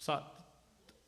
7,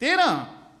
13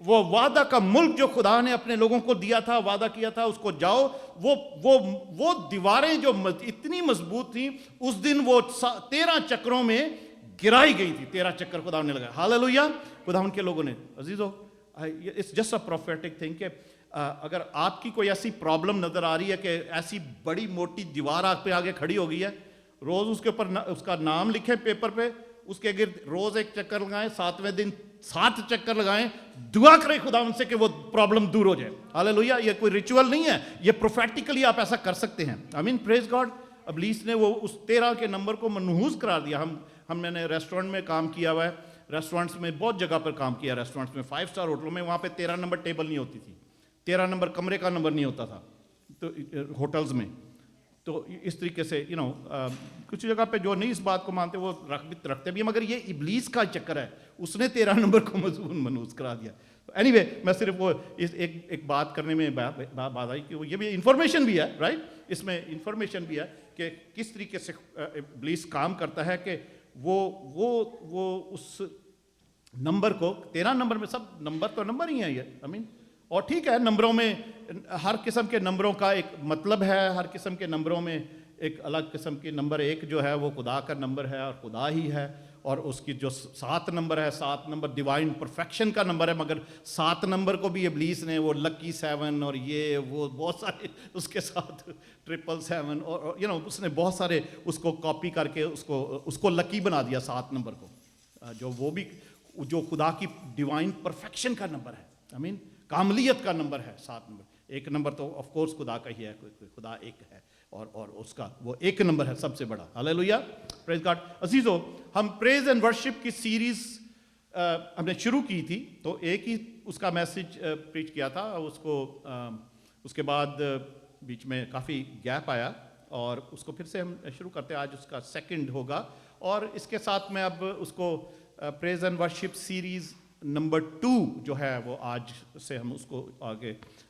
وہ وعدہ کا ملک جو خدا نے اپنے لوگوں کو دیا تھا, وعدہ کیا تھا, اس کو جاؤ. وہ دیواریں جو اتنی مضبوط تھیں, اس دن وہ 13 چکروں میں گرائی گئی تھی. 13 چکر خدا نے لگایا. ہاللویا. خدا ان کے لوگوں نے, عزیزو, it's just a prophetic thing کہ اگر آپ کی کوئی ایسی پرابلم نظر آ رہی ہے کہ ایسی بڑی موٹی دیوار آپ پہ آگے کھڑی ہو گئی ہے, روز اس کے اوپر اس کا نام لکھیں پیپر پہ, اس کے گرد روز 1 چکر لگائیں, 7ویں دن 7 چکر لگائیں, دعا کریں خدا ان سے کہ وہ پرابلم دور ہو جائے. ہاللویا. یہ کوئی ریچول نہیں ہے, یہ پروفیٹیکلی آپ ایسا کر سکتے ہیں. آمین. پریز گاڈ. ابلیس نے وہ اس 13 کے نمبر کو منحوس قرار دیا. ہم نے ریسٹورنٹ میں کام کیا ہوا ہے, ریسٹورنٹس میں بہت جگہ پر کام کیا, ریسٹورنٹس میں 5 اسٹار ہوٹلوں میں, وہاں پہ 13 نمبر ٹیبل نہیں ہوتی تھی, 13 نمبر کمرے کا نمبر نہیں ہوتا تھا تو ہوٹلز میں. تو اس طریقے سے کچھ جگہ پہ جو نہیں اس بات کو مانتے وہ رکھتے بھی ہیں, مگر یہ ابلیس کا چکر ہے, اس نے 13 نمبر کو منحوس کرا دیا. اینی وے, میں صرف وہ ایک بات کرنے میں بات آئی کہ وہ یہ بھی انفارمیشن بھی ہے, رائٹ, اس میں انفارمیشن بھی ہے کہ کس طریقے سے ابلیس کام کرتا ہے کہ وہ اس نمبر کو 13 نمبر میں, سب نمبر تو نمبر ہی ہیں یہ, آمین. اور ٹھیک ہے, نمبروں میں ہر قسم کے نمبروں کا ایک مطلب ہے, ہر قسم کے نمبروں میں ایک الگ قسم کی نمبر. ایک جو ہے وہ خدا کا نمبر ہے اور خدا ہی ہے, اور اس کی جو 7 نمبر ہے, 7 نمبر ڈیوائن پرفیکشن کا نمبر ہے, مگر 7 نمبر کو بھی ابلیس نے وہ لکی 7 اور یہ وہ بہت سارے اس کے ساتھ 777 اور اس نے بہت سارے اس کو کاپی کر کے اس کو لکی بنا دیا 7 نمبر کو, وہ بھی جو خدا کی ڈیوائن پرفیکشن کا نمبر ہے. آمین. کاملیت کا نمبر ہے 7 نمبر. ایک نمبر تو آف کورس خدا کا ہی ہے, خدا ایک ہے, اور اس کا وہ ایک نمبر ہے سب سے بڑا. ہاللویا. پریز گاڈ. عزیزو, ہم پریز اینڈ ورشپ کی سیریز ہم نے شروع کی تھی, تو ایک ہی اس کا میسج پریچ کیا تھا, اس کے بعد بیچ میں کافی گیپ آیا, اور اس کو پھر سے ہم شروع کرتے ہیں. آج اس کا 2nd ہوگا, اور اس کے ساتھ میں اب اس کو praise and worship series number 2 جو ہے وہ آج سے ہم اس کو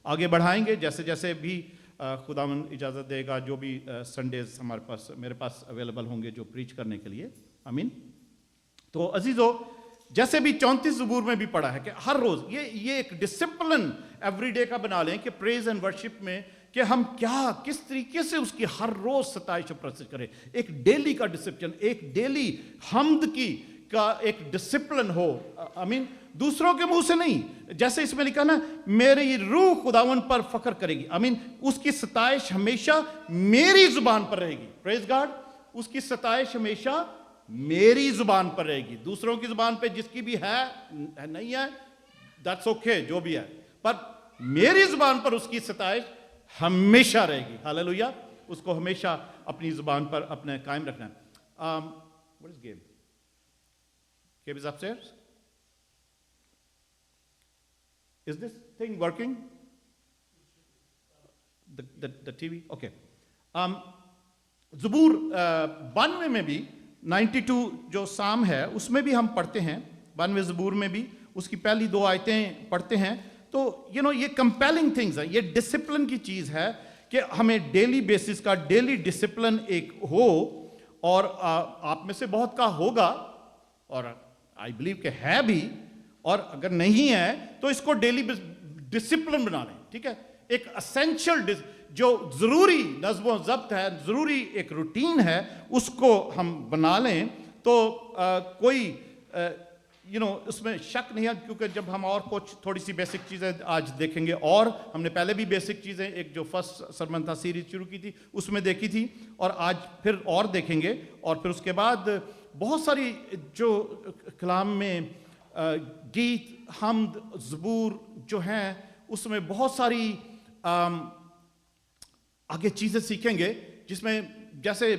آگے بڑھائیں گے, جیسے جیسے بھی خداوند اجازت دے گا, جو بھی سنڈیز ہمارے پاس میرے پاس اویلیبل ہوں گے جو پریچ کرنے کے لیے. آمین. تو عزیزو, جیسے بھی 34 زبور میں بھی پڑھا ہے کہ ہر روز یہ ایک ڈسپلن ایوری ڈے کا بنا لیں کہ پریز اینڈ ورشپ میں کہ ہم کس طریقے سے اس کی ہر روز ستائش و پرستش کریں. ایک ڈیلی کا ڈسپلن, ایک ڈیلی حمد کا ایک ڈسپلن ہو. آمین. دوسروں کے منہ سے نہیں, جیسے اس میں لکھا نا, میری روح خداوند پر فخر کرے گی. آمین. اس کی ستائش ہمیشہ میری زبان پر رہے گی. پریز گاڈ. اس کی ستائش ہمیشہ میری زبان پر رہے گی. دوسروں کی زبان پہ جس کی بھی ہے نہیں ہے, دیٹس اوکے, جو بھی ہے, پر میری زبان پر اس کی ستائش ہمیشہ رہے گی. ہاللویا. اس کو ہمیشہ اپنی زبان پر اپنے قائم رکھنا ہے. What is game? Game is upstairs? Is this thing working? The TV? Okay. زبور 92 میں بھی 92 جو سام ہے اس میں بھی ہم پڑھتے ہیں, 92 زبور میں بھی اس کی پہلی 2 آیتیں پڑھتے ہیں. تو یہ کمپیلنگ تھنگز ہیں, یہ ڈسپلن کی چیز ہے کہ ہمیں ڈیلی بیسس کا ڈیلی ڈسپلن ایک ہو, اور آپ میں سے بہت کا ہوگا, اور آئی بلیو کہ ہے بھی, اور اگر نہیں ہے تو اس کو ڈیلی ڈسپلن بنا لیں. ٹھیک ہے. ایک اسینشل جو ضروری نظم و ضبط ہے, ضروری ایک روٹین ہے, اس کو ہم بنا لیں تو کوئی اس میں شک نہیں ہے. کیونکہ جب ہم اور کچھ تھوڑی سی بیسک چیزیں آج دیکھیں گے, اور ہم نے پہلے بھی بیسک چیزیں ایک جو فرسٹ سرمن تھا سیریز شروع کی تھی اس میں دیکھی تھی, اور آج پھر اور دیکھیں گے. اور پھر اس کے بعد بہت ساری جو کلام میں گیت, حمد, زبور جو ہیں اس میں بہت ساری آگے چیزیں سیکھیں گے, جس میں جیسے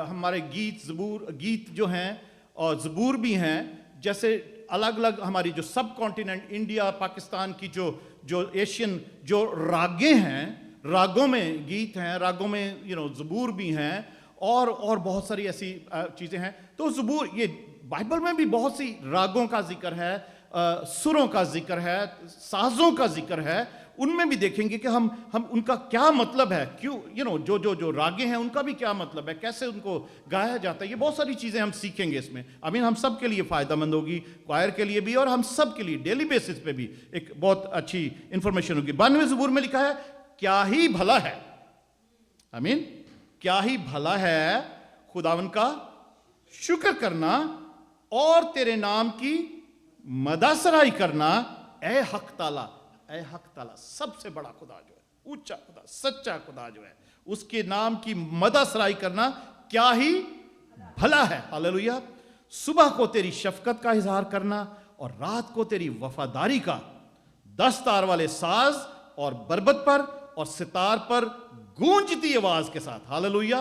ہمارے گیت جو ہیں اور زبور بھی ہیں, جیسے الگ الگ ہماری جو سب کانٹیننٹ انڈیا پاکستان کی جو ایشین جو راگیں ہیں, راگوں میں گیت ہیں, راگوں میں زبور بھی ہیں, اور بہت ساری ایسی چیزیں ہیں. تو زبور, یہ بائبل میں بھی بہت سی راگوں کا ذکر ہے, سروں کا ذکر ہے, سازوں کا ذکر ہے, ان میں بھی دیکھیں گے کہ ہم ان کا کیا مطلب ہے، کیوں جو راگیں ہیں ان کا بھی کیا مطلب ہے، کیسے ان کو گایا جاتا ہے. یہ بہت ساری چیزیں ہم سیکھیں گے اس میں. آمین. ہم سب کے لیے فائدہ مند ہوگی، کوائر کے لیے بھی اور ہم سب کے لیے ڈیلی بیسس پہ بھی ایک بہت اچھی انفارمیشن ہوگی. 92 زبور میں لکھا ہے کیا ہی بھلا ہے، آمین، کیا ہی بھلا ہے خداوند کا شکر کرنا اور تیرے نام کی مدح سرائی کرنا، اے حق تعالیٰ. اے حق تعالیٰ، سب سے بڑا خدا جو ہے، اونچا خدا، سچا خدا جو ہے، اس کے نام کی مدح سرائی کرنا کیا ہی بھلا ہے. ہاللیلویہ. صبح کو تیری شفقت کا اظہار کرنا اور رات کو تیری وفاداری کا، 10 تار والے ساز اور بربت پر اور ستار پر گونجتی آواز کے ساتھ. ہاللیلویہ.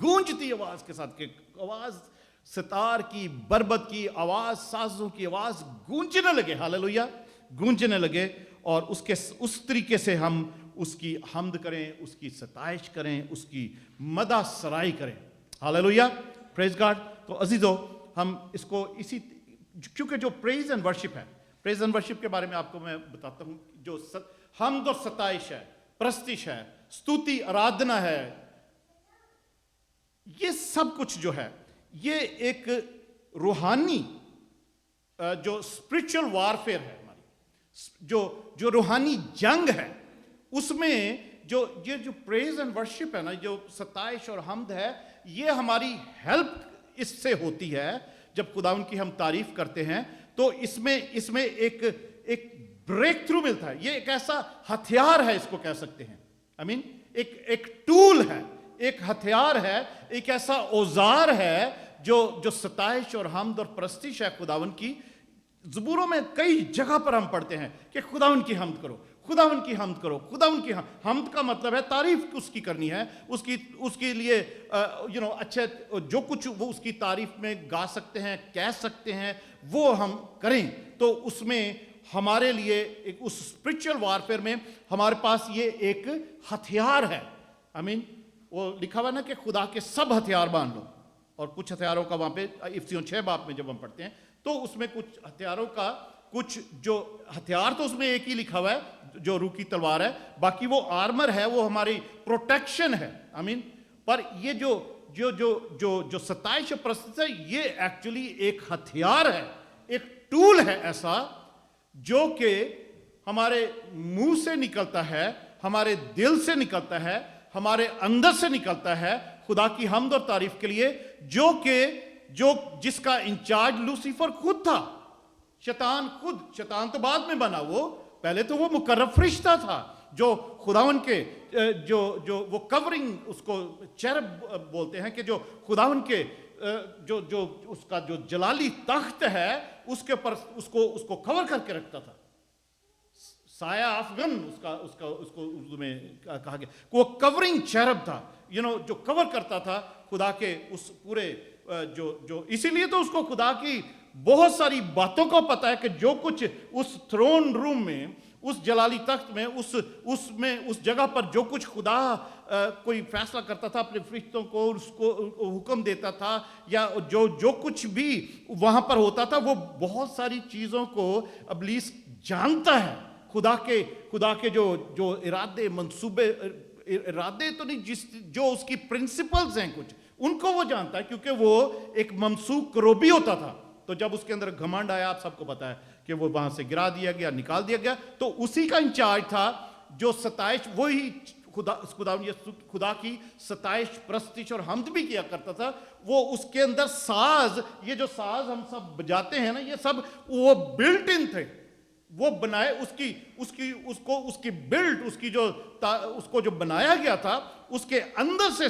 گونجتی آواز کے ساتھ، کہ آواز ستار کی، بربت کی آواز، سازوں کی آواز گونجنے لگے. ہاللیلویہ. گونجنے لگے اور اس طریقے سے ہم اس کی حمد کریں، اس کی ستائش کریں، اس کی مدح سرائی کریں. ہاللیلویہ. پریز گاڈ. تو عزیزو، ہم اس کو کیونکہ جو پریز اینڈ ورشپ ہے، پریز اینڈ ورشپ کے بارے میں آپ کو میں بتاتا ہوں. جو حمد اور ستائش ہے، پرستش ہے، ستوتی، ارادنا ہے، یہ سب کچھ جو ہے یہ ایک روحانی جو اسپرچل وارفیئر ہے ہماری، جو روحانی جنگ ہے، اس میں یہ جو پریز اینڈ ورشپ ہے نا، جو ستائش اور حمد ہے، یہ ہماری ہیلپ اس سے ہوتی ہے. جب خداوند کی ہم تعریف کرتے ہیں تو اس میں ایک بریک تھرو ملتا ہے. یہ ایک ایسا ہتھیار ہے، اس کو کہہ سکتے ہیں. آمین. ایک ٹول ہے، ایک ہتھیار ہے، ایک ایسا اوزار ہے جو ستائش اور حمد اور پرستش ہے خداوند کی. زبوروں میں کئی جگہ پر ہم پڑھتے ہیں کہ خداوند کی حمد کرو، خداوند کی حمد کرو، خداوند کی حمد کا مطلب ہے تعریف اس کی کرنی ہے، اس کے لیے اچھے جو کچھ وہ اس کی تعریف میں گا سکتے ہیں، کہہ سکتے ہیں، وہ ہم کریں. تو اس میں ہمارے لیے اس اسپرچل وارفیئر میں ہمارے پاس یہ ایک ہتھیار ہے. آمین. وہ لکھا ہوا نا کہ خدا کے سب ہتھیار باندھ لو. اور کچھ ہتھیاروں کا وہاں پہ افسیون 6 باب میں جب ہم پڑھتے ہیں تو اس میں کچھ ہتھیاروں کا، کچھ جو ہتھیار تو اس میں ایک ہی لکھا ہوا ہے جو روح کی تلوار ہے، باقی وہ آرمر ہے، وہ ہماری پروٹیکشن ہے. آمین. پر یہ جو ستائش پرستش ہے، یہ ایکچولی ایک ہتھیار ہے، ایک ٹول ہے ایسا جو کہ ہمارے منہ سے نکلتا ہے، ہمارے دل سے نکلتا ہے، ہمارے اندر سے نکلتا ہے خدا کی حمد اور تعریف کے لیے، جس کا انچارج لوسیفر خود تھا. شیطان تو بعد میں بنا، وہ پہلے تو وہ مقرب فرشتہ تھا جو خداون کے جو وہ کورنگ، اس کو چیرب بولتے ہیں، کہ جو خداون کے جو اس کا جو جلالی تخت ہے اس کے اوپر اس کو کور کر کے رکھتا تھا. سایہ افغن اس کو اردو میں کہا گیا. وہ کورنگ چیرب تھا، جو کور کرتا تھا خدا کے اس پورے جو اسی لیے تو اس کو خدا کی بہت ساری باتوں کو پتا ہے کہ جو کچھ اس تھرون روم میں، اس جلالی تخت میں، اس جگہ پر جو کچھ خدا کوئی فیصلہ کرتا تھا اپنے فرشتوں کو، اس کو حکم دیتا تھا، یا جو کچھ بھی وہاں پر ہوتا تھا، وہ بہت ساری چیزوں کو ابلیس جانتا ہے. خدا کے جو ارادے، منصوبے، ارادے تو نہیں، جو اس کی پرنسپلز ہیں کچھ، ان کو وہ جانتا ہے، کیونکہ وہ ایک ممسوک کروبی ہوتا تھا. تو جب اس کے اندر گھمنڈ آیا، آپ سب کو پتا ہے کہ وہ وہاں سے گرا دیا گیا، نکال دیا گیا. تو اسی کا انچارج تھا جو ستائش، وہی خدا کی ستائش، پرستش اور حمد بھی کیا کرتا تھا. وہ اس کے اندر ساز، یہ جو ساز ہم سب بجاتے ہیں نا، یہ سب وہ بلٹ ان تھے، وہ بنائے اس کی بلڈ، اس کو جو بنایا گیا تھا، اس کے اندر سے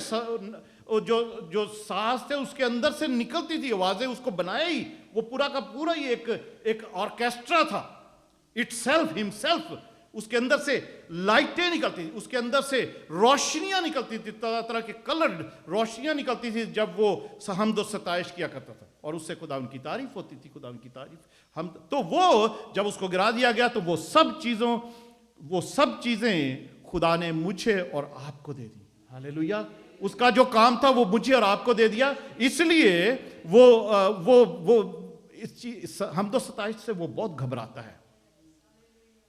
جو ساز تھے اس کے اندر سے نکلتی تھی آوازیں، اس کو بنایا ہی وہ پورا کا پورا ہی ایک آرکیسٹرا تھا. اٹ سیلف ہم سیلف، اس کے اندر سے لائٹیں نکلتی تھی، اس کے اندر سے روشنیاں نکلتی تھی، طرح طرح کے کلرڈ روشنیاں نکلتی تھی جب وہ حمد و ستائش کیا کرتا تھا، اور اس سے خدا ان کی تعریف ہوتی تھی، خدا ان کی تعریف ہم. تو وہ جب اس کو گرا دیا گیا تو وہ سب چیزیں خدا نے مجھے اور آپ کو دے دی. ہاللیلویہ. اس کا جو کام تھا وہ مجھے اور آپ کو دے دیا. اس لیے وہ اس حمد و ستائش سے وہ بہت گھبراتا ہے.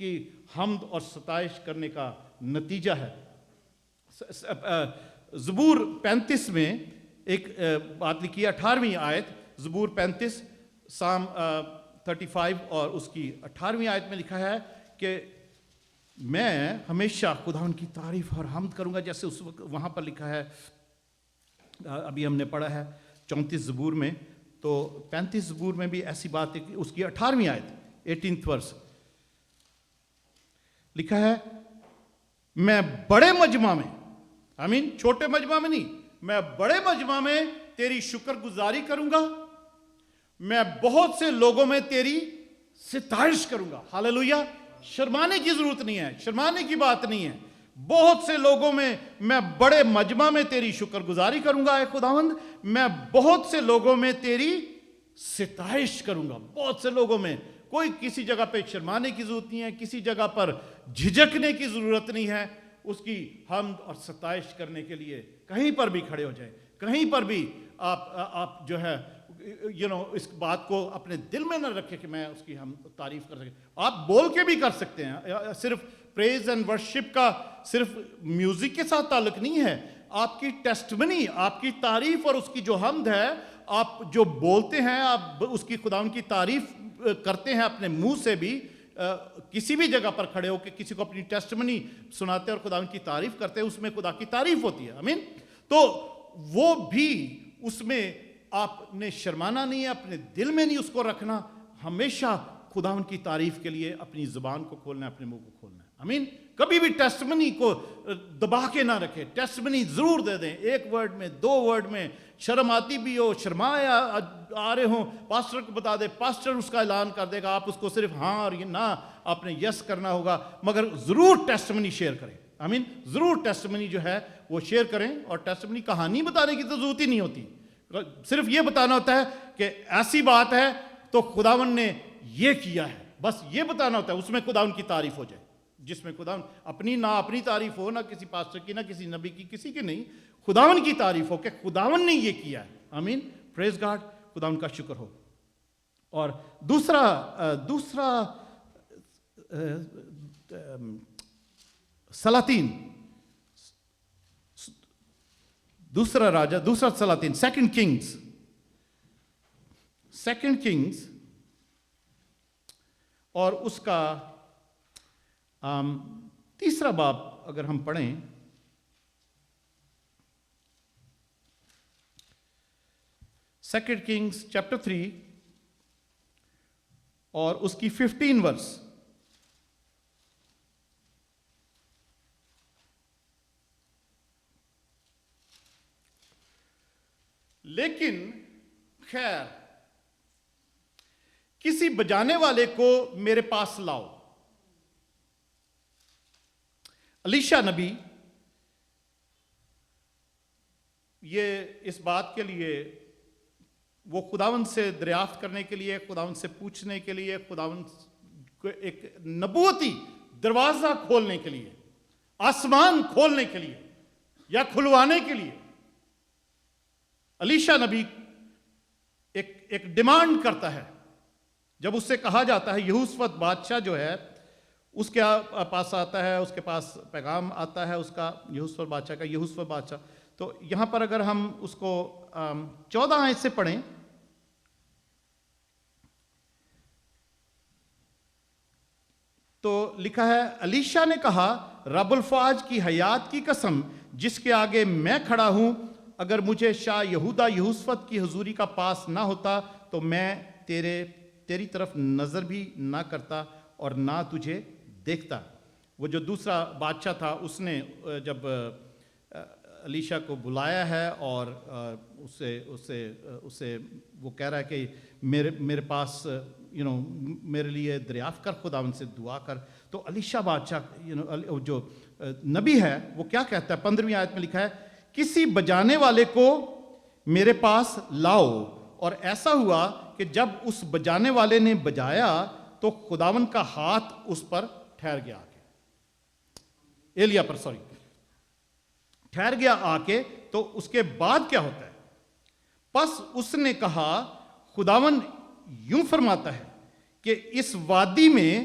کی حمد اور ستائش کرنے کا نتیجہ ہے۔ زبور 35 میں ایک بات لکھی ہے، 18ویں آیت، زبور 35 سام 35 اور اس کی 18ویں آیت میں لکھا ہے کہ میں ہمیشہ خداوند کی تعریف اور حمد کروں گا، جیسے اس وقت وہاں پر لکھا ہے، ابھی ہم نے پڑھا ہے 34 زبور میں، تو 35 زبور میں بھی ایسی بات ہے کہ اس کی 18ویں آیت 18th ورس لکھا ہے، میں بڑے مجمع میں، آمین، چھوٹے مجمع میں نہیں، میں بڑے مجمع میں تیری شکر گزاری کروں گا، میں بہت سے لوگوں میں تیری ستائش کروں گا۔ ہاللویہ! شرمانے کی ضرورت نہیں ہے، شرمانے کی بات نہیں ہے، بہت سے لوگوں میں بڑے مجمع میں تیری شکر گزاری کروں گا اے خداوند، میں بہت سے لوگوں میں تیری ستائش کروں گا، بہت سے لوگوں میں۔ کوئی کسی جگہ پہ شرمانے کی ضرورت نہیں ہے، کسی جگہ پر جھجکنے کی ضرورت نہیں ہے، اس کی حمد اور ستائش کرنے کے لیے کہیں پر بھی کھڑے ہو جائیں، کہیں پر بھی آپ جو ہے اس بات کو اپنے دل میں نہ رکھے کہ میں اس کی ہم تعریف کر سکیں، آپ بول کے بھی کر سکتے ہیں۔ صرف پریز اینڈ ورشپ کا صرف میوزک کے ساتھ تعلق نہیں ہے، آپ کی ٹیسٹمنی، آپ کی تعریف اور اس کی جو حمد ہے، آپ جو بولتے ہیں، آپ اس کی خداوند کی تعریف کرتے ہیں اپنے منہ سے بھی، کسی بھی جگہ پر کھڑے ہو کے کسی کو اپنی ٹیسٹمنی سناتے ہیں اور خداوند کی تعریف کرتے ہیں، اس میں خدا کی تعریف ہوتی ہے، آمین۔ تو وہ بھی اس میں آپ نے شرمانا نہیں ہے، اپنے دل میں نہیں اس کو رکھنا، ہمیشہ خداوند کی تعریف کے لیے اپنی زبان کو کھولنا ہے، اپنے منہ کو کھولنا ہے، آمین۔ کبھی بھی ٹیسٹمنی کو دبا کے نہ رکھے، ٹیسٹمنی ضرور دے دیں، ایک ورڈ میں، 2 ورڈ میں، شرم آتی بھی ہو، شرمایا آ رہے ہوں، پاسٹر کو بتا دے، پاسٹر اس کا اعلان کر دے گا، آپ اس کو صرف ہاں اور یہ نہ آپ نے یس کرنا ہوگا، مگر ضرور ٹیسٹمنی شیئر کریں، آمین۔ ضرور ٹیسٹمنی جو ہے وہ شیئر کریں، اور ٹیسٹمنی کہانی بتانے کی تو ضرورت ہی نہیں ہوتی، صرف یہ بتانا ہوتا ہے کہ ایسی بات ہے تو خداوند نے یہ کیا ہے، بس یہ بتانا ہوتا ہے، اس میں خداوند کی تعریف ہو جائے، جس میں خداوند نہ اپنی تعریف ہو، نہ کسی پاسٹر کی، نہ کسی نبی کی، کسی کی نہیں، خداوند کی تعریف ہو کہ خداوند نے یہ کیا ہے، آمین۔ پریز گاڈ، خداوند کا شکر ہو۔ اور دوسرا سلاطین، دوسرا سلاطین، سیکنڈ کنگز اور اس کا 3 باب اگر ہم پڑھیں، سیکنڈ کنگز چیپٹر 3 اور اس کی 15 ورس۔ لیکن خیر کسی بجانے والے کو میرے پاس لاؤ۔ الیشا نبی یہ اس بات کے لیے، وہ خداوند سے دریافت کرنے کے لیے، خداوند سے پوچھنے کے لیے، خداوند کو ایک نبوتی دروازہ کھولنے کے لیے، آسمان کھولنے کے لیے یا کھلوانے کے لیے، الیشا نبی ایک ڈیمانڈ کرتا ہے۔ جب اس سے کہا جاتا ہے، یہوشافت بادشاہ جو ہے اس کے پاس آتا ہے، اس کے پاس پیغام آتا ہے اس کا، یہوشافت بادشاہ کا، یہوشافت بادشاہ، تو یہاں پر اگر ہم اس کو 14 آیت سے پڑھیں تو لکھا ہے، الیشا نے کہا، رب الفاج کی حیات کی قسم جس کے آگے میں کھڑا ہوں، اگر مجھے شاہ یہودا یہوشافت کی حضوری کا پاس نہ ہوتا تو میں تیری طرف نظر بھی نہ کرتا اور نہ تجھے دیکھتا۔ وہ جو دوسرا بادشاہ تھا، اس نے جب الیشا کو بلایا ہے اور اسے وہ کہہ رہا ہے کہ میرے پاس میرے لیے دریافت کر، خداوند سے دعا کر، تو الیشا بادشاہ جو نبی ہے وہ کیا کہتا ہے؟ 15ویں آیت میں لکھا ہے، کسی بجانے والے کو میرے پاس لاؤ، اور ایسا ہوا کہ جب اس بجانے والے نے بجایا تو خداوند کا ہاتھ اس پر ٹھہر گیا آ کے، ایلیا پر ٹھہر گیا آ کے۔ تو اس کے بعد کیا ہوتا ہے؟ پس اس نے کہا، خداوند یوں فرماتا ہے کہ اس وادی میں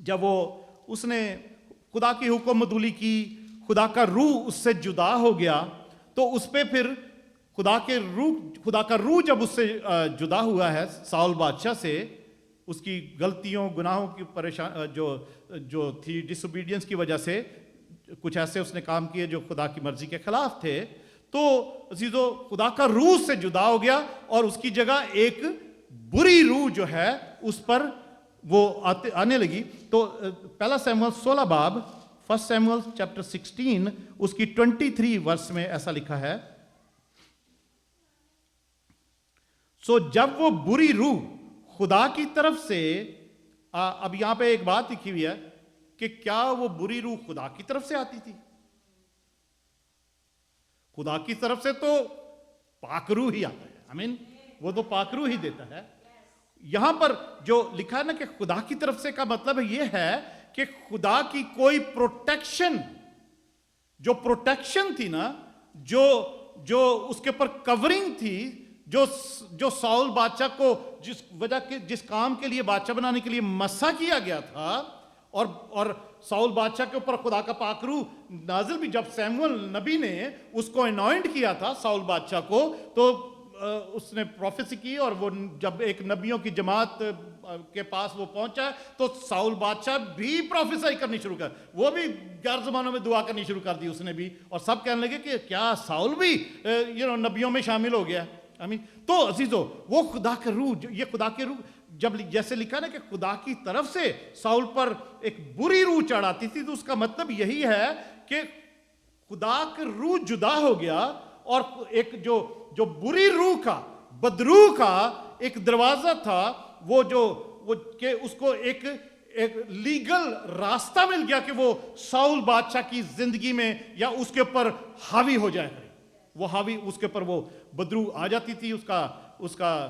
جب وہ اس نے خدا کی حکم عدولی کی، خدا کا روح اس سے جدا ہو گیا، تو اس پہ پھر خدا کا روح جب اس سے جدا ہوا ہے ساؤل بادشاہ سے، اس کی غلطیوں گناہوں کی جو تھی ڈس اوبیڈینس کی وجہ سے کچھ ایسے اس نے کام کیے جو خدا کی مرضی کے خلاف تھے، تو عزیزو خدا کا روح سے جدا ہو گیا اور اس کی جگہ ایک بری روح جو ہے اس پر وہ آنے لگی۔ تو پہلا سیموئیل 16 باب، فرسٹ سیموئیل چیپٹر 16 اس کی 23 ورس میں ایسا لکھا ہے، سو جب وہ بری روح خدا کی طرف سے، اب یہاں پہ ایک بات لکھی ہوئی ہے کہ کیا وہ بری روح خدا کی طرف سے آتی تھی؟ خدا کی طرف سے تو پاک روح ہی آتا ہے، آمین، وہ تو پاک روح ہی دیتا ہے۔ یہاں پر جو لکھا ہے نا کہ خدا کی طرف سے کا مطلب یہ ہے کہ خدا کی کوئی پروٹیکشن، جو پروٹیکشن تھی نا، جو اس کے پر کورنگ تھی، جو ساؤل بادشاہ کو جس کام کے لیے بادشاہ بنانے کے لیے مسح کیا گیا تھا، اور ساؤل بادشاہ کے اوپر خدا کا پاک روح نازل بھی، جب سیموئیل نبی نے اس کو انوائنٹ کیا تھا ساؤل بادشاہ کو، تو اس نے پروفیسی کی، اور وہ جب ایک نبیوں کی جماعت کے پاس وہ پہنچا تو ساؤل بادشاہ بھی پروفیسائی کرنی شروع کر، وہ بھی غیر زبانوں میں دعا کرنی شروع کر دی اس نے بھی، اور سب کہنے لگے کہ کیا ساؤل بھی نبیوں میں شامل ہو گیا؟ آمین۔ تو عزیزو وہ خدا کا روح، یہ خدا کے روح جب جیسے لکھا نا کہ خدا کی طرف سے ساؤل پر ایک بری روح چڑھ آتی تھی، تو اس کا مطلب یہی ہے کہ خدا کا روح جدا ہو گیا، اور ایک جو بری روح کا، بدروح کا ایک دروازہ تھا، وہ کہ اس کو ایک لیگل راستہ مل گیا کہ وہ ساؤل بادشاہ کی زندگی میں یا اس کے اوپر حاوی ہو جائے، وہ حاوی، اس کے اوپر وہ بدروح آ جاتی تھی، اس کا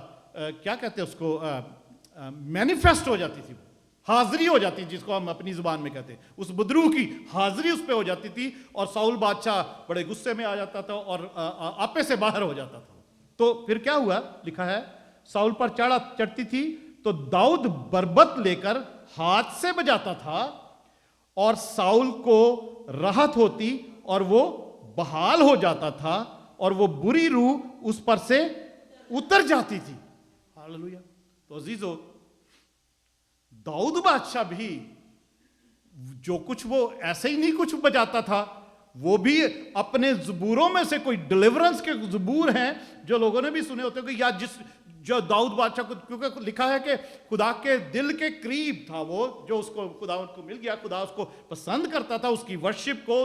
کیا کہتے ہیں اس کو، مینیفیسٹ ہو جاتی تھی، حاضری ہو جاتی، جس کو ہم اپنی زبان میں کہتے ہیں، اس بدروح کی حاضری اس پہ ہو جاتی تھی، اور ساؤل بادشاہ بڑے غصے میں آ جاتا تھا اور آپے سے باہر ہو جاتا تھا۔ تو پھر کیا ہوا؟ لکھا ہے ساؤل پر چڑھتی تھی تو داؤد بربت لے کر ہاتھ سے بجاتا تھا، اور ساؤل کو راحت ہوتی اور وہ بحال ہو جاتا تھا، اور وہ بری روح اس پر سے اتر جاتی تھی۔ ہاللویا۔ تو عزیزو داؤد بادشاہ بھی جو کچھ وہ ایسے ہی نہیں کچھ بجاتا تھا، وہ بھی اپنے زبوروں میں سے کوئی ڈیلیورنس کے زبور ہیں جو لوگوں نے بھی سنے ہوتے ہیں، کہ یا جو داؤد بادشاہ کو، کیونکہ لکھا ہے کہ خدا کے دل کے قریب تھا وہ، جو اس کو خدا کو مل گیا، خدا اس کو پسند کرتا تھا، اس کی ورشپ کو،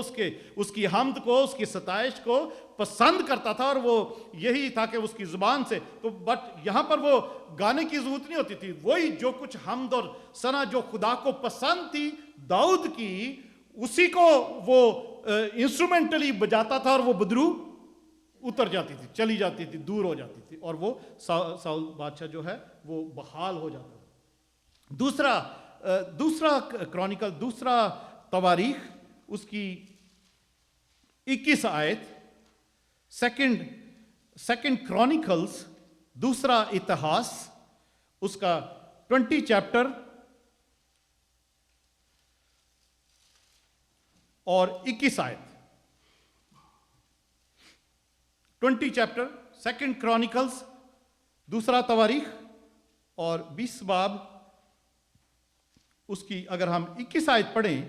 اس کی حمد کو، اس کی ستائش کو پسند کرتا تھا، اور وہ یہی تھا کہ اس کی زبان سے تو، بٹ یہاں پر وہ گانے کی ضرورت نہیں ہوتی تھی، وہی جو کچھ حمد اور ثنا جو خدا کو پسند تھی داؤد کی، اسی کو وہ انسٹرومنٹلی بجاتا تھا، اور وہ بدروح اتر جاتی تھی، چلی جاتی تھی، دور ہو جاتی تھی، اور وہ ساؤل بادشاہ جو ہے وہ بحال ہو جاتا تھا۔ دوسرا کرونیکل، دوسرا تواریخ اس کی 21 آیت، سیکنڈ کرونیکلز، دوسرا اتہاس اس کا 20 چیپٹر اور 21 آیت، 20 چیپٹر، سیکنڈ کرونیکلز، دوسرا تواریخ، اور 20 باب اس کی اگر ہم 21 آیت پڑھیں،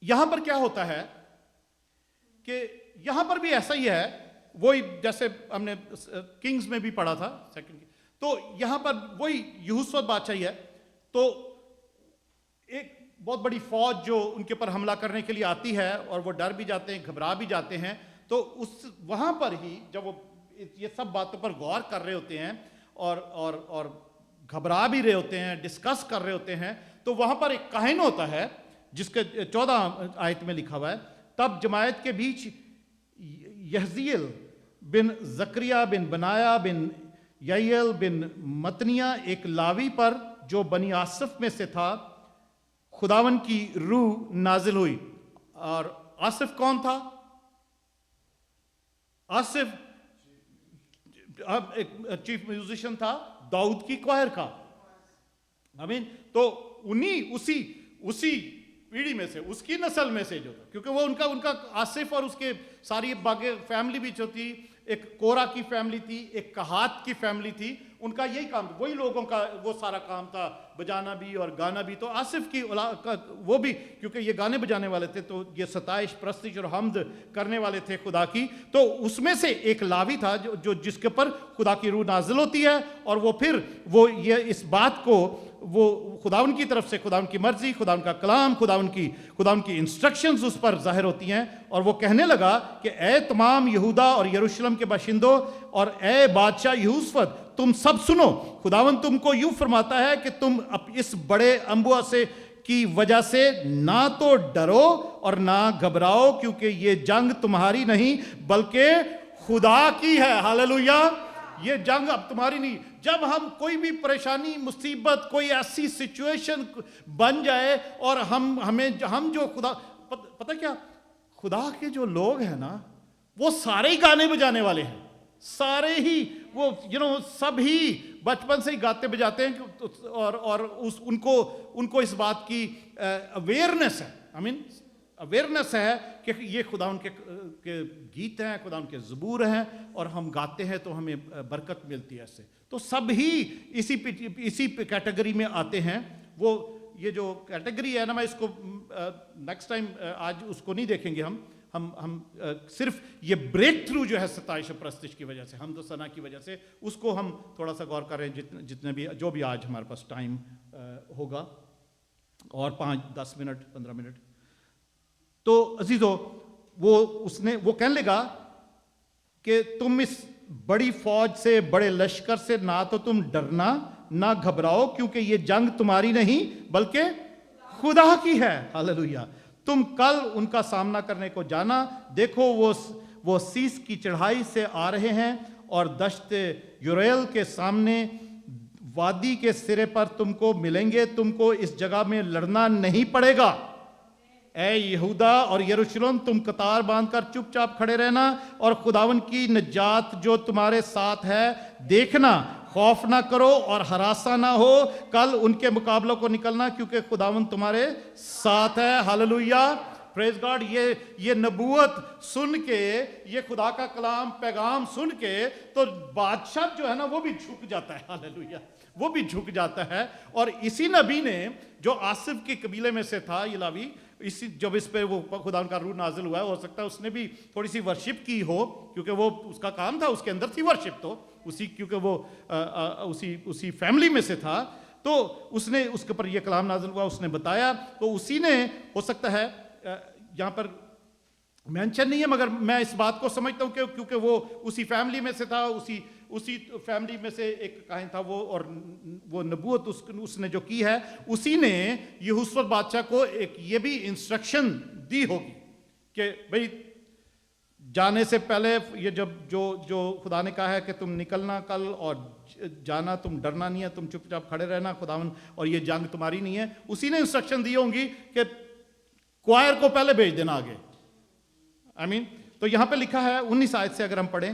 یہاں پر کیا ہوتا ہے کہ یہاں پر بھی ایسا ہی ہے، وہی جیسے ہم نے کنگز میں بھی پڑھا تھا سیکنڈ، تو یہاں پر وہی یہوشافٹ بادشاہ ہی ہے، تو ایک بہت بڑی فوج جو ان کے پر حملہ کرنے کے لیے آتی ہے، اور وہ ڈر بھی جاتے ہیں، گھبرا بھی جاتے ہیں، تو وہاں پر ہی جب وہ یہ سب باتوں پر غور کر رہے ہوتے ہیں اور گھبرا بھی رہے ہوتے ہیں، ڈسکس کر رہے ہوتے ہیں، تو وہاں پر ایک کاہن ہوتا ہے جس کے 14 آیت میں لکھا ہوا ہے، تب جماعت کے بیچ یحزیل بن زکریا بن بنایا بن یعیل بن متنیہ ایک لاوی پر جو بنی آصف میں سے تھا خداون کی روح نازل ہوئی۔ اور آصف کون تھا؟ آصف اب ایک چیف میوزیشین تھا داؤد کی کوائر کا، آمین. تو اسی پیڑھی میں سے، اس کی نسل میں سے جو تھا، کیونکہ وہ ان کا آصف اور اس کے ساری باقی فیملی بھی جو تھی، ایک کورا کی فیملی تھی، ایک کہات کی فیملی تھی، ان کا یہی کام، وہی لوگوں کا وہ سارا کام تھا، بجانا بھی اور گانا بھی. تو آصف کی وہ بھی کیونکہ یہ گانے بجانے والے تھے، تو یہ ستائش پرستش اور حمد کرنے والے تھے خدا کی. تو اس میں سے ایک لاوی تھا جو جس کے پر خدا کی روح نازل ہوتی ہے، اور وہ پھر وہ یہ اس بات کو وہ خداوند کی طرف سے، خداوند کی مرضی، خداوند کا کلام، خداوند کی انسٹرکشنز اس پر ظاہر ہوتی ہیں. اور وہ کہنے لگا کہ اے تمام یہودا اور یروشلم کے باشندوں اور اے بادشاہ یہوشافت، تم سب سنو، خداوند تم کو یوں فرماتا ہے کہ تم اس بڑے انبوہ سے کی وجہ سے نہ تو ڈرو اور نہ گھبراؤ، کیونکہ یہ جنگ تمہاری نہیں بلکہ خدا کی ہے. ہاللویا. یہ جنگ اب تمہاری نہیں. جب ہم کوئی بھی پریشانی، مصیبت، کوئی ایسی سچویشن بن جائے اور ہم جو خدا، پتہ کیا، خدا کے جو لوگ ہیں نا، وہ سارے ہی گانے بجانے والے ہیں، سارے ہی وہ سب ہی بچپن سے ہی گاتے بجاتے ہیں، اور ان کو اس بات کی اویئرنیس ہے، اویئرنیس ہے کہ یہ خدا ان کے گیت ہیں، خدا ان کے زبور ہیں، اور ہم گاتے ہیں تو ہمیں برکت ملتی ہے اس سے. تو سب ہی اسی کیٹیگری میں آتے ہیں. وہ یہ جو کیٹیگری ہے نا، میں اس کو نیکسٹ ٹائم آج اس کو نہیں دیکھیں گے. ہم صرف یہ بریک تھرو جو ہے ستائش و پرستش کی وجہ سے، حمد و ثنا کی وجہ سے، اس کو ہم تھوڑا سا غور کریں جتنے بھی جو بھی آج ہمارے پاس ٹائم ہوگا، اور 5-10 منٹ 15 منٹ. تو عزیزو وہ کہنے لگا کہ تم اس بڑی فوج سے، بڑے لشکر سے نہ تو تم ڈرنا نہ گھبراؤ، کیونکہ یہ جنگ تمہاری نہیں بلکہ خدا کی ہے. ہاللویا. تم کل ان کا سامنا کرنے کو جانا، دیکھو وہ سیس کی چڑھائی سے آ رہے ہیں، اور دشت یوریل کے سامنے وادی کے سرے پر تم کو ملیں گے. تم کو اس جگہ میں لڑنا نہیں پڑے گا. اے یہودا اور یروشلم، تم قطار باندھ کر چپ چاپ کھڑے رہنا، اور خداوند کی نجات جو تمہارے ساتھ ہے دیکھنا. خوف نہ کرو اور ہراساں نہ ہو کل ان کے مقابلوں کو نکلنا، کیونکہ خداوند تمہارے ساتھ ہے. ہاللویا. پریز گاڈ. یہ نبوت سن کے، یہ خدا کا کلام پیغام سن کے، تو بادشاہ جو ہے نا وہ بھی جھک جاتا ہے. ہاللویا. وہ بھی جھک جاتا ہے. اور اسی نبی نے جو آصف کے قبیلے میں سے تھا، یہ لاوی، جب اس پہ وہ خدا کا روح نازل ہوا ہے، ہو سکتا ہے اس نے بھی تھوڑی سی ورشپ کی ہو، کیونکہ وہ اس کا کام تھا، اس کے اندر تھی ورشپ. تو کیونکہ وہ اسی فیملی میں سے تھا، تو اس نے اس کے اوپر یہ کلام نازل ہوا، اس نے بتایا. تو اسی نے، ہو سکتا ہے یہاں پر مینشن نہیں ہے، مگر میں اس بات کو سمجھتا ہوں کہ کیونکہ وہ اسی فیملی میں سے تھا، اسی فیملی میں سے ایک کاہن تھا وہ، اور وہ نبوت اس نے جو کی ہے، اسی نے یہوشافت بادشاہ کو ایک یہ بھی انسٹرکشن دی ہوگی کہ بھئی جانے سے پہلے یہ جو خدا نے کہا ہے کہ تم نکلنا کل اور جانا، تم ڈرنا نہیں ہے، تم چپ چاپ کھڑے رہنا، خداوند، اور یہ جنگ تمہاری نہیں ہے. اسی نے انسٹرکشن دی ہوں گی کہ کوائر کو پہلے بھیج دینا آگے. آمین. تو یہاں پہ لکھا ہے 19 آیت سے اگر ہم پڑھیں،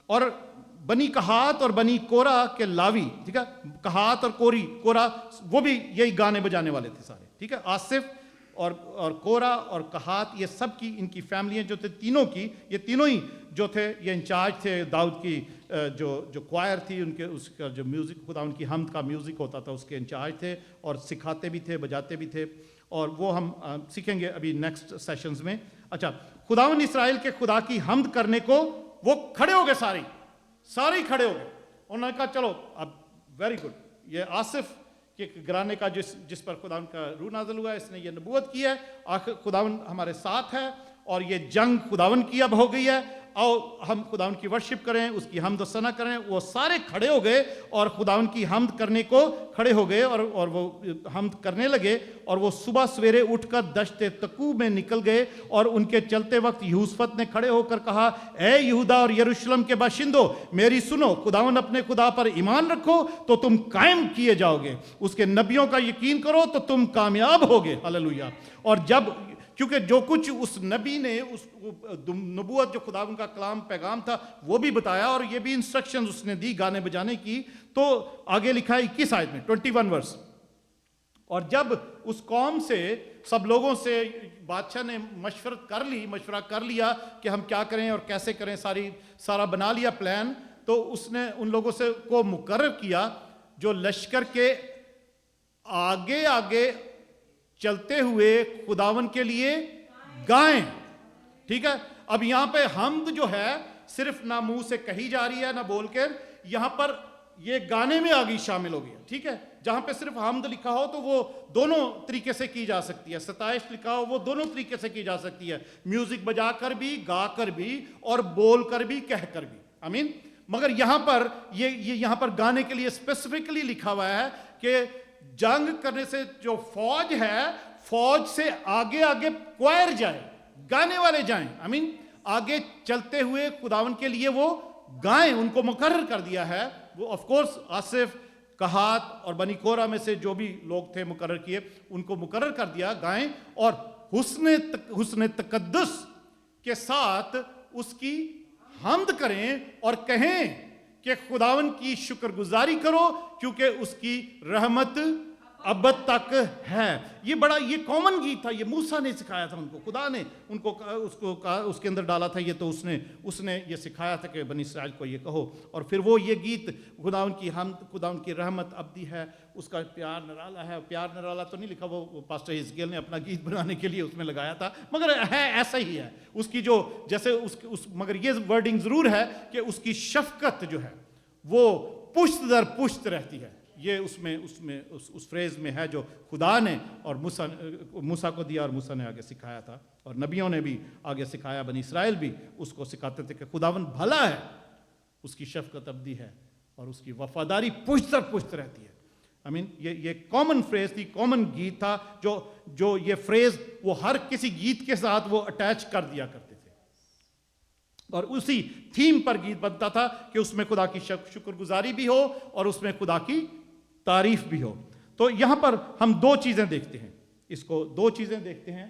اور بنی کہات اور بنی کورا کے لاوی، ٹھیک ہے، کہات اور کورا وہ بھی یہی گانے بجانے والے تھے سارے. ٹھیک ہے. آصف اور کورا اور کہات، یہ سب کی، ان کی فیملیاں جو تھے تینوں کی، یہ تینوں ہی جو تھے یہ انچارج تھے. داؤد کی جو کوائر تھی، ان کے اس کا جو میوزک، خدا ان کی حمد کا میوزک ہوتا تھا، اس کے انچارج تھے، اور سکھاتے بھی تھے، بجاتے بھی تھے. اور وہ ہم سیکھیں گے ابھی نیکسٹ سیشنز میں. اچھا، خداوند اسرائیل کے خدا کی حمد کرنے کو وہ کھڑے ہو گئے، سارے کھڑے ہو گئے. انہوں نے کہا چلو اب ویری گڈ، یہ آصف کے گھرانے کا جس پر خداوند کا روح نازل ہوا ہے، اس نے یہ نبوت کی ہے، آخر خداوند ہمارے ساتھ ہے، اور یہ جنگ خداوند کی اب ہو گئی ہے، آؤ ہم خداوند کی ورشپ کریں، اس کی حمد و ثنا کریں. وہ سارے کھڑے ہو گئے اور خداوند کی حمد کرنے کو کھڑے ہو گئے، اور وہ حمد کرنے لگے. اور وہ صبح سویرے اٹھ کر دشت تکو میں نکل گئے، اور ان کے چلتے وقت یہوشافت نے کھڑے ہو کر کہا، اے یہودا اور یروشلم کے باشندوں، میری سنو، خداوند اپنے خدا پر ایمان رکھو تو تم قائم کیے جاؤ گے، اس کے نبیوں کا یقین کرو تو تم کامیاب ہوگے. ہاللویا. اور کیونکہ جو کچھ اس نبی نے اس نبوت جو خدا ان کا کلام پیغام تھا وہ بھی بتایا اور یہ بھی انسٹرکشنز اس نے دی گانے بجانے کی. تو آگے لکھا ہے 21 آیت میں 21 ورس. اور جب اس قوم سے سب لوگوں سے بادشاہ نے مشورہ کر لیا کہ ہم کیا کریں اور کیسے کریں, سارا بنا لیا پلان, تو اس نے ان لوگوں سے کو مقرر کیا جو لشکر کے آگے آگے چلتے ہوئے خداون کے لیے گائیں. ٹھیک ہے, اب یہاں پہ حمد جو ہے صرف نہ منہ سے کہی جا رہی ہے نہ بول کے, یہاں پر یہ گانے میں آگئی شامل ہو گیا. ٹھیک ہے, جہاں پہ صرف حمد لکھا ہو تو وہ دونوں طریقے سے کی جا سکتی ہے, ستائش لکھا ہو وہ دونوں طریقے سے کی جا سکتی ہے, میوزک بجا کر بھی, گا کر بھی, اور بول کر بھی, کہہ کر بھی. آمین. مگر یہاں پر یہاں پر گانے کے لیے اسپیسیفکلی لکھا ہوا ہے کہ جنگ کرنے سے جو فوج ہے, فوج سے آگے آگے کوائر جائے, گانے والے جائیں. آمین. آگے چلتے ہوئے خداون کے لیے وہ گائیں, ان کو مقرر کر دیا ہے. وہ آف کورس آصف, کہات اور بنی کورہ میں سے جو بھی لوگ تھے مقرر کیے, ان کو مقرر کر دیا گائیں, اور حسن تقدس کے ساتھ اس کی حمد کریں اور کہیں کہ خداون کی شکر گزاری کرو کیونکہ اس کی رحمت ابد تک ہے. یہ کامن گیت تھا, یہ موسیٰ نے سکھایا تھا ان کو, خدا نے ان کو اس کے اندر ڈالا تھا یہ, تو اس نے یہ سکھایا تھا کہ بنی اسرائیل کو یہ کہو. اور پھر وہ یہ گیت خداون کی حمد, خداون کی رحمت ابدی ہے, اس کا پیار نرالا ہے. پیار نرالا تو نہیں لکھا, وہ پاسٹر حزقیل نے اپنا گیت بنانے کے لیے اس میں لگایا تھا, مگر ہے ایسا ہی ہے. اس کی جو جیسے مگر یہ ورڈنگ ضرور ہے کہ اس کی شفقت جو ہے وہ پشت در پشت رہتی ہے. یہ اس فریز میں ہے جو خدا نے اور موسیٰ کو دیا, اور موسیٰ نے آگے سکھایا تھا, اور نبیوں نے بھی آگے سکھایا, بنی اسرائیل بھی اس کو سکھاتے تھے کہ خداون بھلا ہے, اس کی شفقت ابدی ہے, اور اس کی وفاداری پشت در پشت رہتی ہے. آمین. یہ کامن فریز تھی, کامن گیت تھا, جو یہ فریز وہ ہر کسی گیت کے ساتھ وہ اٹیچ کر دیا کرتے تھے, اور اسی تھیم پر گیت بنتا تھا کہ اس میں خدا کی شکر گزاری بھی ہو اور اس میں خدا کی تعریف بھی ہو. تو یہاں پر ہم دو چیزیں دیکھتے ہیں, دو چیزیں دیکھتے ہیں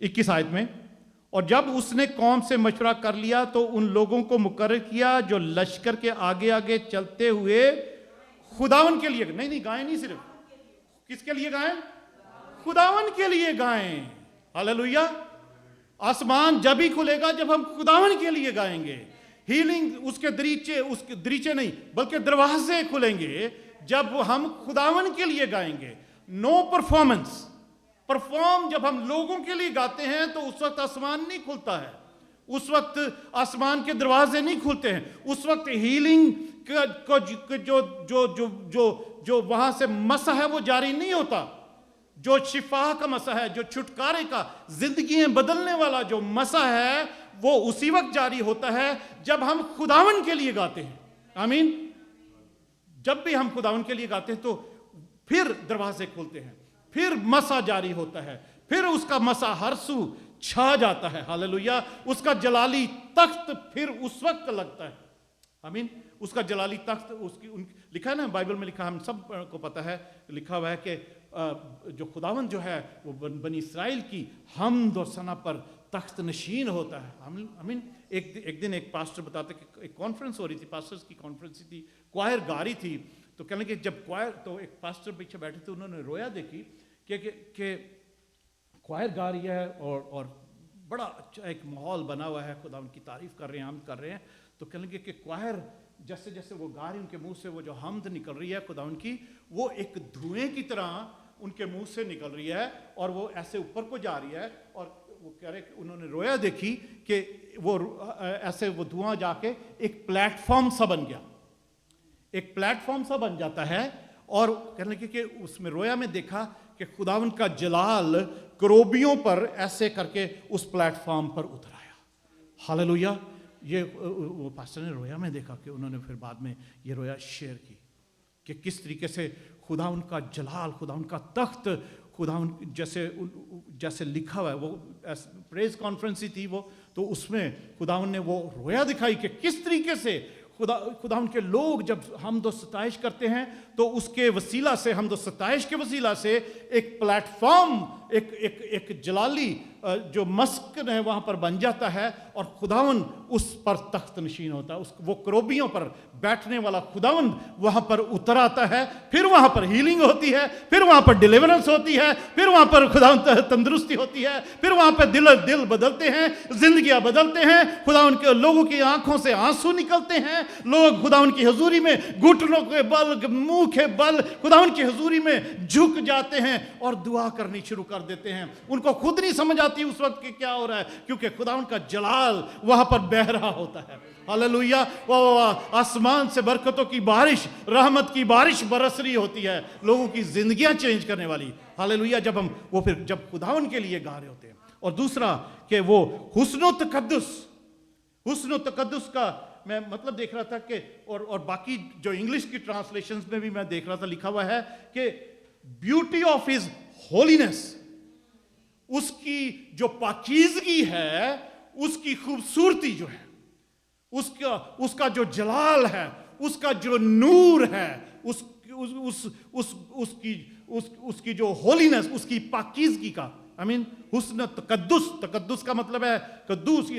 21 آیت میں. اور جب اس نے قوم سے مشورہ کر لیا تو ان لوگوں کو مقرر کیا جو لشکر کے آگے آگے چلتے ہوئے خداون کے لیے, نہیں گائیں نہیں, صرف کس کے لیے گائیں؟ خداون کے لیے گائیں. ہاللویا. آسمان جب ہی کھلے گا جب ہم خداون کے لیے گائیں گے. ہیلنگ اس کے دریچے نہیں بلکہ دروازے کھلیں گے جب ہم خداون کے لیے گائیں گے. نو پرفارم جب ہم لوگوں کے لیے گاتے ہیں تو اس وقت آسمان نہیں کھلتا ہے, اس وقت آسمان کے دروازے نہیں کھلتے ہیں, اس وقت ہیلنگ جو وہاں سے مسح ہے وہ جاری نہیں ہوتا, جو شفا کا مسح ہے, جو چھٹکارے کا, زندگیاں بدلنے والا جو مسح ہے وہ اسی وقت جاری ہوتا ہے جب ہم خداون کے لیے گاتے ہیں. آمین. جب بھی ہم خداون کے لیے گاتے ہیں تو پھر دروازے کھلتے ہیں, پھر مسح جاری ہوتا ہے, پھر اس کا مسح ہر سو چھا جاتا ہے. ہاللویا. اس کا جلالی تخت پھر اس وقت لگتا ہے. آمین. اس کا جلالی تخت لکھا ہے نا بائبل میں, لکھا ہم سب کو پتا ہے, لکھا ہوا ہے کہ جو خداون جو ہے وہ بنی اسرائیل کی حمد اور ثنا پر تخت نشین ہوتا ہے. آمین. ایک دن ایک پاسٹر بتاتے کہ ایک کانفرنس ہو رہی تھی, پاسٹرز کی کانفرنس تھی, کوائر گا رہی تھی, تو کہنے کہ جب کوائر, تو ایک پاسٹر پیچھے بیٹھے تھے, انہوں نے رویا دیکھی کہ کوائر گا رہی ہے اور بڑا اچھا ایک ماحول بنا ہوا ہے, خدا ان کی تعریف کر رہے ہیں, حمد کر رہے ہیں. تو کہنے لگے کہ کوائر جیسے جیسے وہ گا رہی, ان کے منہ سے وہ جو حمد نکل رہی ہے خدا ان کی, وہ ایک دھوئیں کی طرح ان کے منہ سے نکل رہی ہے, اور وہ ایسے اوپر کو جا رہی ہے. اور وہ کہہ رہے کہ انہوں نے رویا دیکھی کہ وہ ایسے وہ دھواں جا کے ایک پلیٹ فارم سا بن گیا, ایک پلیٹ فارم سا بن جاتا ہے. اور کہنے لگے کہ اس میں رویا میں دیکھا کہ خداون کا جلال کروبیوں پر ایسے کر کے اس پلیٹ فارم پر اتر آیا. ہاللویا. یہ وہ پاسٹر نے رویا میں دیکھا کہ انہوں نے پھر بعد میں یہ رویا شیئر کی کہ کس طریقے سے خدا ان کا جلال, خدا ان کا تخت, خدا ان جیسے لکھا ہوا ہے. وہ پریز کانفرنس ہی تھی وہ, تو اس میں خداون نے وہ رویا دکھائی کہ کس طریقے سے خداون کے لوگ جب حمد و ستائش کرتے ہیں تو اس کے وسیلہ سے, حمد و ستائش کے وسیلہ سے ایک پلیٹ فارم ایک جلالی جو مسکن ہے وہاں پر بن جاتا ہے اور خداوند اس پر تخت نشین ہوتا ہے. وہ کروبیوں پر بیٹھنے والا خداوند وہاں پر اتر آتا ہے. پھر وہاں پر ہیلنگ ہوتی ہے, پھر وہاں پر ڈیلیورنس ہوتی ہے, پھر وہاں پر خداوند تندرستی ہوتی ہے, پھر وہاں پہ دل بدلتے ہیں, زندگیاں بدلتے ہیں. خداوند کے لوگوں کی آنکھوں سے آنسو نکلتے ہیں. لوگ خداوند کی حضوری میں گھٹنوں کے بل, منہ کے بل خداوند کی حضوری میں جھک جاتے ہیں اور دعا کرنی شروع کر دیتے ہیں. ان کو خود نہیں سمجھ آتی اس وقت کہ کیا ہو رہا ہے, کیونکہ خداوند کا جلال وہاں پر بہ رہا ہوتا ہے. ہاللویا. آسمان سے برکتوں کی بارش, رحمت کی بارش برس رہی ہوتی ہے, لوگوں کی زندگیاں چینج کرنے والی. ہاللویا. جب خداوند کے لیے گا رہے ہوتے ہیں. اور دوسرا کہ وہ حسن و تقدس کا میں مطلب دیکھ رہا تھا کہ اور باقی جو انگلش کی ٹرانسلیشنز میں بھی میں دیکھ رہا تھا لکھا ہوا ہے کہ بیوٹی آف ہز ہولینس, اس کی جو پاکیزگی ہے, اس کی خوبصورتی جو ہے, اس کا جو جلال ہے, اس کا جو نور ہے, اس کی جو ہولینس, اس کی پاکیزگی کا حسن تقدس کا مطلب ہے قدوس,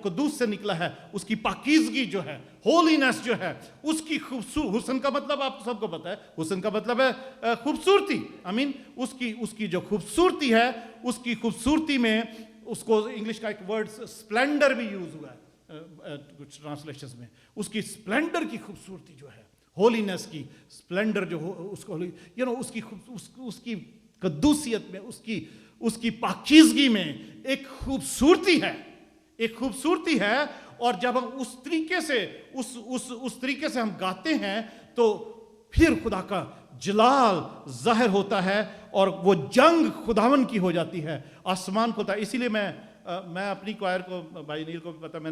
قدوس سے نکلا ہے. اس کی پاکیزگی جو ہے, ہولینس جو ہے, اس کی حسن کا مطلب آپ سب کو پتا ہے, حسن کا مطلب ہے خوبصورتی. اس کی جو خوبصورتی ہے, اس کی خوبصورتی میں اس کو انگلش کا ایک ورڈ سپلینڈر بھی یوز ہوا ہے کچھ ٹرانسلیشنز میں. اس کی سپلینڈر کی خوبصورتی جو ہے, ہولینس کی سپلینڈر جو اس کو اس کی قدوسیت میں, اس کی پاکیزگی میں ایک خوبصورتی ہے. اور جب ہم اس طریقے سے ہم گاتے ہیں تو پھر خدا کا جلال ظاہر ہوتا ہے اور وہ جنگ خداون کی ہو جاتی ہے, آسمان کو ہوتا ہے. اسی لیے میں اپنی کوائر کو, بھائی نیل کو بھی پتا, میں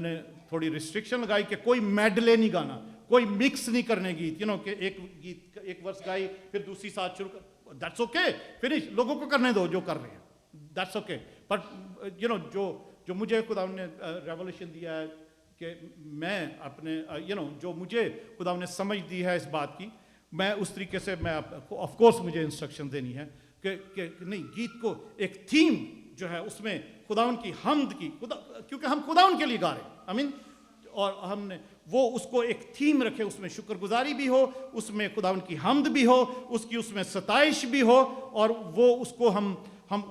نے تھوڑی ریسٹرکشن لگائی کہ کوئی میڈلے نہیں گانا, کوئی مکس نہیں کرنے گیت, کہ ایک ورس گائی پھر دوسری ساتھ شروع کر. That's okay, finish, لوگوں کو کرنے دو جو کر رہے ہیں, that's okay. But جو مجھے خداوند نے ریولیشن دیا ہے کہ میں اپنے جو مجھے خداوند نے سمجھ دی ہے اس بات کی, میں اس طریقے سے میں آف کورس مجھے انسٹرکشن دینی ہے کہ نہیں, گیت کو ایک تھیم جو ہے اس میں خداوند کی حمد کی, کیونکہ ہم خداوند کے لیے گا رہے ہیں, اور ہم نے وہ اس کو ایک تھیم رکھے, اس میں شکر گزاری بھی ہو, اس میں خداوند کی حمد بھی ہو, اس میں ستائش بھی ہو, اور وہ اس کو ہم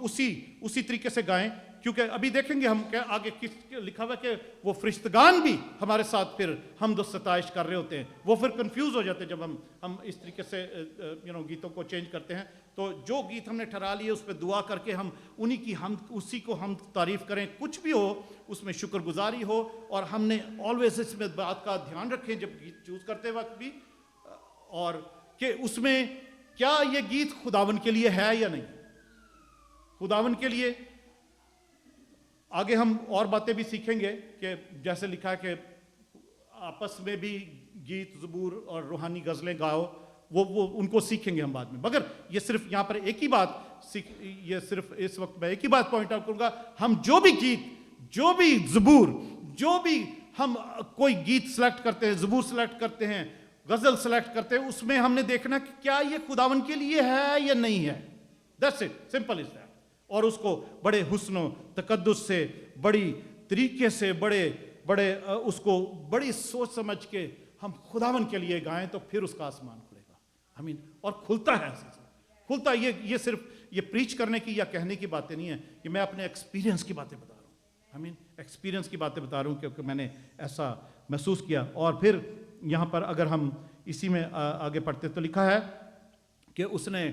اسی طریقے سے گائیں. کیونکہ ابھی دیکھیں گے ہم کہ آگے لکھا ہوا کہ وہ فرشتگان بھی ہمارے ساتھ پھر حمد و ستائش کر رہے ہوتے ہیں. وہ پھر کنفیوز ہو جاتے ہیں جب ہم اس طریقے سے گیتوں کو چینج کرتے ہیں. تو جو گیت ہم نے ٹھہرا لیے اس پہ دعا کر کے ہم انہی کی اسی کو ہم تعریف کریں, کچھ بھی ہو اس میں شکر گزاری ہو. اور ہم نے آلویز اس میں بات کا دھیان رکھیں جب گیت چوز کرتے وقت بھی, اور کہ اس میں کیا یہ گیت خداوند کے لیے ہے یا نہیں, خداوند کے لیے. آگے ہم اور باتیں بھی سیکھیں گے کہ جیسے لکھا ہے کہ آپس میں بھی گیت, زبور اور روحانی غزلیں گاؤ, وہ ان کو سیکھیں گے ہم بعد میں. مگر یہ صرف یہاں پر ایک ہی بات, یہ صرف اس وقت میں ایک ہی بات پوائنٹ آؤٹ کروں گا. ہم جو بھی گیت, جو بھی زبور, جو بھی ہم کوئی گیت سلیکٹ کرتے ہیں, زبور سلیکٹ کرتے ہیں, غزل سلیکٹ کرتے ہیں, اس میں ہم نے دیکھنا کہ کیا یہ خداوند کے لیے ہے یا نہیں ہے. That's it, simple is that. اور اس کو بڑے حسن و تقدس سے, بڑی طریقے سے, بڑے اس کو بڑی سوچ سمجھ کے ہم خداوند کے لیے گائیں تو پھر اس کا آسمان کھلے گا. اور کھلتا ہے, کھلتا ہے. یہ صرف یہ پریچ کرنے کی یا کہنے کی باتیں نہیں ہیں, کہ میں اپنے ایکسپیرینس کی باتیں بتا رہا ہوں. ایکسپیرینس کی باتیں بتا رہا ہوں کیونکہ میں نے ایسا محسوس کیا. اور پھر یہاں پر اگر ہم اسی میں آگے پڑھتے تو لکھا ہے کہ اس نے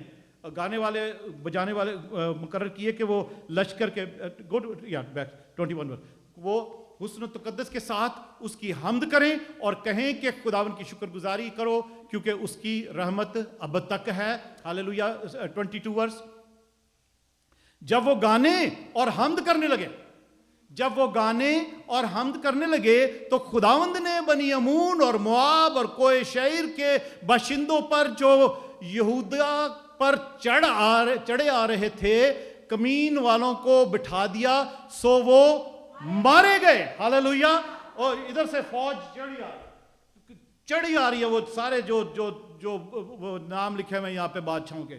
گانے والے بجانے والے مقرر کیے کہ وہ لشکر کے بیک 21 وہ حسن و تقدس کے ساتھ اس کی حمد کریں اور کہیں کہ خداوند کی شکر گزاری کرو کیونکہ اس کی رحمت اب تک ہے. ہاللویا. 22 ورس. جب وہ گانے اور حمد کرنے لگے تو خداوند نے بنی امون اور مواب اور کوئے شعیر کے باشندوں پر جو یہودا پر چڑھے آ رہے تھے, کمین والوں کو بٹھا دیا, سو وہ مارے گئے. ہاللویا. اور ادھر سے فوج چڑھی آ رہی ہے, وہ سارے جو وہ نام لکھے ہوئے یہاں پہ بادشاہوں کے,